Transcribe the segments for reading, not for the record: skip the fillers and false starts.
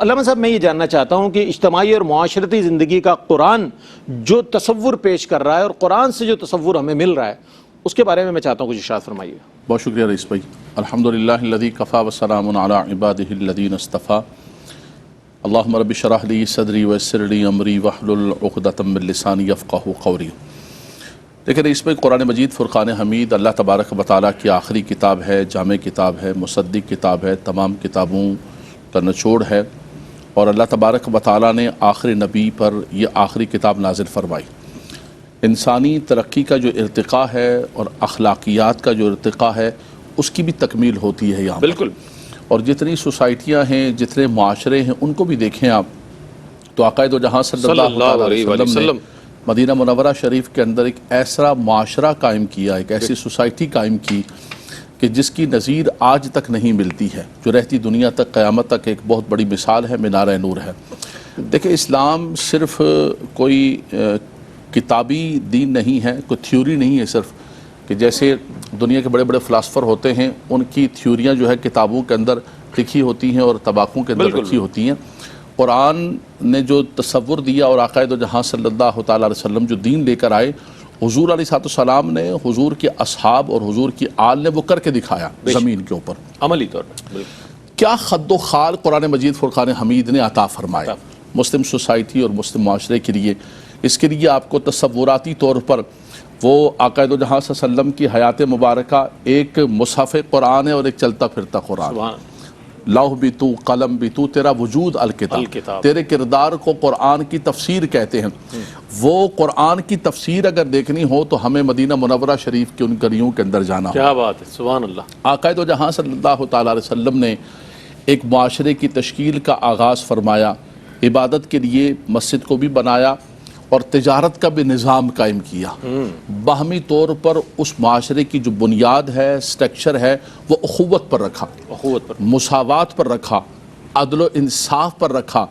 علامہ صاحب میں یہ جاننا چاہتا ہوں کہ اجتماعی اور معاشرتی زندگی کا قرآن جو تصور پیش کر رہا ہے اور قرآن سے جو تصور ہمیں مل رہا ہے اس کے بارے میں چاہتا ہوں کچھ ارشاد فرمائیے. بہت شکریہ رئیس بھائی. الحمدللہ الذی کفا وسلام علی عبادہ الذین اصطفیٰ. اللہم رب اشرح لی صدری ویسر لی امری واحلل عقدۃ من لسانی یفقہوا قولی. دیکھیں رئیس بھائی، قرآن مجید فرقان حمید اللہ تبارک و تعالیٰ کی آخری کتاب ہے، جامع کتاب ہے، مصدق کتاب ہے، تمام کتابوں کا نچوڑ ہے، اور اللہ تبارک و تعالیٰ نے آخری نبی پر یہ آخری کتاب نازل فرمائی. انسانی ترقی کا جو ارتقاء ہے اور اخلاقیات کا جو ارتقاء ہے اس کی بھی تکمیل ہوتی ہے یہاں. بالکل. اور جتنی سوسائٹیاں ہیں، جتنے معاشرے ہیں، ان کو بھی دیکھیں آپ تو آقا دو جہاں صلی اللہ علیہ وسلم نے مدینہ منورہ شریف کے اندر ایک ایسا معاشرہ قائم کیا، ایک ایسی سوسائٹی قائم کی کہ جس کی نظیر آج تک نہیں ملتی ہے، جو رہتی دنیا تک قیامت تک ایک بہت بڑی مثال ہے، مینار نور ہے. دیکھیں اسلام صرف کوئی کتابی دین نہیں ہے، کوئی تھیوری نہیں ہے صرف کہ جیسے دنیا کے بڑے بڑے فلاسفر ہوتے ہیں ان کی تھیوریاں جو ہے کتابوں کے اندر لکھی ہوتی ہیں اور طباقوں کے اندر لکھی ہوتی ہیں. قرآن نے جو تصور دیا اور آقا دو جہاں صلی اللہ تعالیٰ علیہ وسلم جو دین لے کر آئے، حضور علیہ السلام نے، حضور کے اصحاب اور حضور کی آل نے وہ کر کے دکھایا زمین کے اوپر عملی طور پر. کیا خد و خال قرآن مجید فرقان حمید نے عطا فرمایا مسلم سوسائٹی اور مسلم معاشرے کے لیے. اس کے لیے آپ کو تصوراتی طور پر وہ آقا دو جہاں صلی اللہ علیہ وسلم کی حیات مبارکہ ایک مصحف قرآن ہے اور ایک چلتا پھرتا قرآن. لوح بھی تو، قلم بھی تو، تیرا وجود الکتاب. تیرے کردار کو قرآن کی تفسیر کہتے ہیں. وہ قرآن کی تفسیر اگر دیکھنی ہو تو ہمیں مدینہ منورہ شریف کی ان گلیوں کے اندر جانا ہو. کیا بات ہے، سبحان اللہ. آقا دو جہاں صلی اللہ تعالیٰ علیہ وسلم نے ایک معاشرے کی تشکیل کا آغاز فرمایا، عبادت کے لیے مسجد کو بھی بنایا اور تجارت کا بھی نظام قائم کیا. باہمی طور پر اس معاشرے کی جو بنیاد ہے، سٹرکچر ہے، وہ اخوت پر رکھا، مساوات پر رکھا، عدل و انصاف پر رکھا،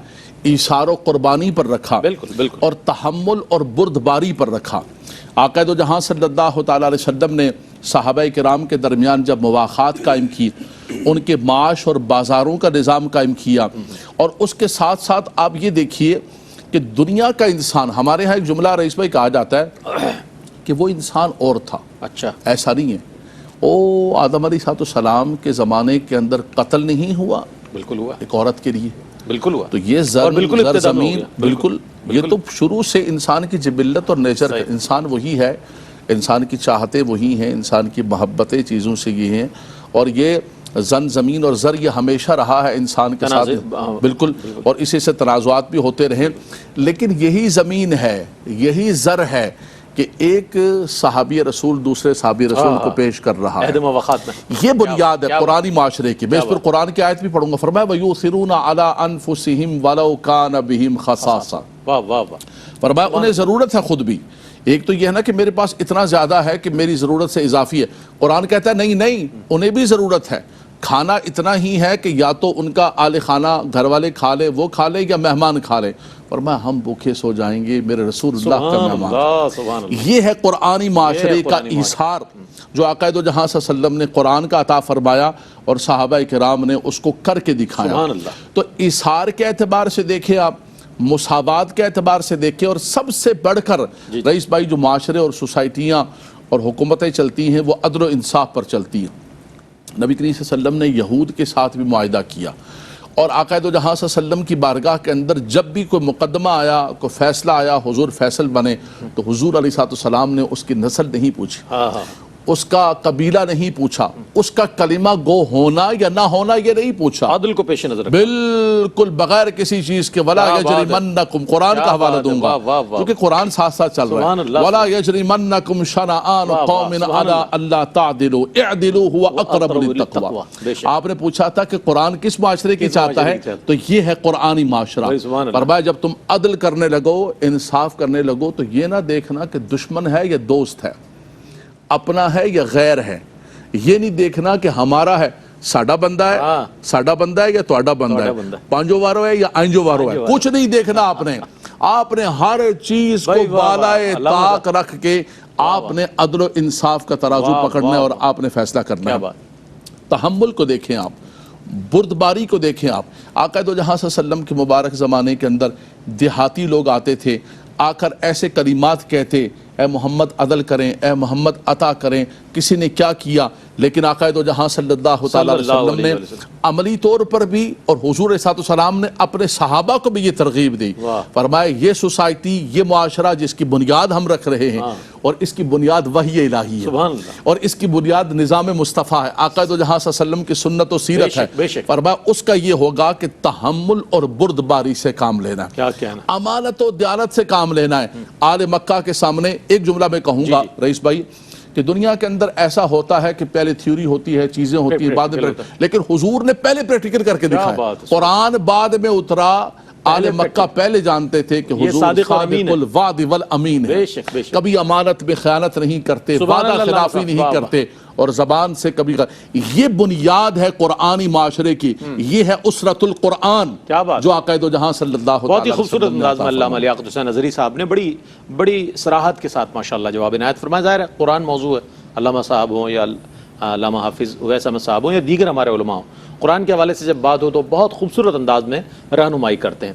ایثار و قربانی پر رکھا، اور تحمل اور بردباری پر رکھا. آقا دو جہاں صلی اللہ تعالیٰ علیہ وسلم نے صحابہ کرام کے درمیان جب مواخات قائم کی، ان کے معاش اور بازاروں کا نظام قائم کیا، اور اس کے ساتھ ساتھ آپ یہ دیکھیے کہ دنیا کا انسان، ہمارے ہاں ایک جملہ رئیس بھائی کہا جاتا ہے کہ وہ انسان اور تھا. اچھا، ایسا نہیں ہے. آدم علیہ السلام کے زمانے کے اندر قتل نہیں ہوا؟ بالکل ہوا. ایک عورت کے لیے بالکل ہوا. تو یہ زر زمین بالکل، یہ تو شروع سے انسان کی جبلت اور نیچر ہے. انسان وہی ہے، انسان کی چاہتیں وہی ہیں، انسان کی محبتیں چیزوں سے یہ ہیں، اور یہ زمین اور زر یہ ہمیشہ رہا ہے انسان کے ساتھ. بالکل. اور اسی سے تنازعات بھی ہوتے رہے، لیکن یہی زمین ہے، یہی زر ہے کہ ایک صحابی رسول دوسرے صحابی رسول کو پیش کر رہا ہے. یہ بنیاد ہے قرآنی معاشرے کی. میں اس پر قرآن کی آیت بھی پڑھوں گا. فرمایا وَيُؤْثِرُونَ عَلَىٰ أَنفُسِهِمْ وَلَوْ كَانَ بِهِمْ خَصَاصَةٌ. فرمایا انہیں ضرورت ہے خود بھی. ایک تو یہ ہے نا کہ میرے پاس اتنا زیادہ ہے کہ میری ضرورت سے اضافی ہے. قرآن کہتا ہے نہیں، انہیں بھی ضرورت ہے. کھانا اتنا ہی ہے کہ یا تو ان کا آل خانہ گھر والے کھا لیں، وہ کھا لیں، یا مہمان کھا لیں. فرمایا ہم بھوکے سو جائیں گے، میرے رسول اللہ کا مہمان. یہ ہے قرآنی معاشرے کا ایثار جو آقا دو جہاں صلی اللہ علیہ وسلم نے قرآن کا عطا فرمایا اور صحابہ کرام نے اس کو کر کے دکھایا. تو ایثار کے اعتبار سے دیکھیں آپ، مساوات کے اعتبار سے دیکھیں، اور سب سے بڑھ کر رئیس بھائی جو معاشرے اور سوسائٹیاں اور حکومتیں چلتی ہیں وہ عدل و انصاف پر چلتی ہیں. نبی کریم صلی اللہ علیہ وسلم نے یہود کے ساتھ بھی معاہدہ کیا، اور آقا دو جہاں صلی اللہ علیہ وسلم کی بارگاہ کے اندر جب بھی کوئی مقدمہ آیا، کوئی فیصلہ آیا، حضور فیصل بنے، تو حضور علیہ السلام نے اس کی نسل نہیں پوچھی، اس کا قبیلہ نہیں پوچھا، اس کا کلمہ گو ہونا یا نہ ہونا یہ نہیں پوچھا. عدل کو پیش نظر بالکل بغیر کسی چیز کے. وَلَا يَجْرِمَنَّكُمْ قرآن کا حوالہ دوں گا کیونکہ قرآن ساتھ ساتھ چل رہا ہے. وَلَا يَجْرِمَنَّكُمْ شَنَآنُ قَوْمٍ عَلَىٰ أَلَّا تَعْدِلُوا اعْدِلُوا هُوَ أَقْرَبُ لِلتَّقْوَىٰ. آپ نے پوچھا تھا کہ قرآن کس معاشرے کی چاہتا ہے، تو یہ ہے قرآنی معاشرہ. فرمایا جب تم عدل کرنے لگو، انصاف کرنے لگو، تو یہ نہ دیکھنا کہ دشمن ہے یا دوست ہے، اپنا ہے یا غیر ہے. یہ نہیں دیکھنا کہ ہمارا ہے، ساڈا بندہ ہے یا تہاڈا بندہ ہے، پانجو وارو ہے یا آئنجو وارو ہے. کچھ نہیں دیکھنا آپ نے ہر چیز کو بالائے طاق رکھ کے آپ نے عدل و انصاف کا ترازو پکڑنا ہے اور آپ نے فیصلہ کرنا ہے. تحمل کو دیکھیں آپ. بردباری کو دیکھیں آپ، آقا دو جہاں صلی اللہ علیہ وسلم کے مبارک زمانے کے اندر دیہاتی لوگ آتے تھے، آ کر ایسے کلمات کہتے، اے محمد عدل کریں، اے محمد عطا کریں، کسی نے کیا کیا، لیکن آقا دو جہاں صلی اللہ تعالیٰ علیہ وسلم نے عملی طور پر بھی اور حضور علیہ السلام نے اپنے صحابہ کو بھی یہ ترغیب دی، فرمایا یہ سوسائٹی، یہ معاشرہ جس کی بنیاد ہم رکھ رہے ہیں اور اس کی بنیاد وحی الہی ہے اور اس کی بنیاد نظام مصطفیٰ ہے، آقا دو جہاں صلی اللہ علیہ وسلم کی سنت و سیرت ہے، فرمایا اس کا یہ ہوگا کہ تحمل اور بردباری سے کام لینا ہے، امانت و دیانت سے کام لینا ہے۔ آل مکہ کے سامنے ایک جملہ میں کہوں گا رئیس بھائی کہ دنیا کے اندر ایسا ہوتا ہے کہ پہلے تھیوری ہوتی ہے، چیزیں ہوتی ہیں، بعد میں لیکن حضور نے پہلے پریکٹیکل کر کے دکھایا، قرآن بعد میں اترا، آل مکہ پہلے جانتے تھے کہ حضور صادق الوعد والامین ہے، کبھی امانت میں خیانت نہیں کرتے، وعدہ خلافی نہیں کرتے اور زبان سے کبھی یہ بنیاد ہے قرآنی معاشرے کی، یہ ہے اسرت القرآن جو آقا دو جہاں صلی اللہ علیہ وسلم۔ بہت ہی خوبصورت انداز میں علامہ لیاقت حسین نظری صاحب نے بڑی صراحت کے ساتھ ماشاءاللہ جواب عنایت فرمایا۔ ظاہر ہے قرآن موضوع ہے، علامہ صاحب ہوں یا علامہ حافظ اویس احمد صاحب ہوں یا دیگر ہمارے علماء ہوں، قرآن کے حوالے سے جب بات ہو تو بہت خوبصورت انداز میں رہنمائی کرتے ہیں۔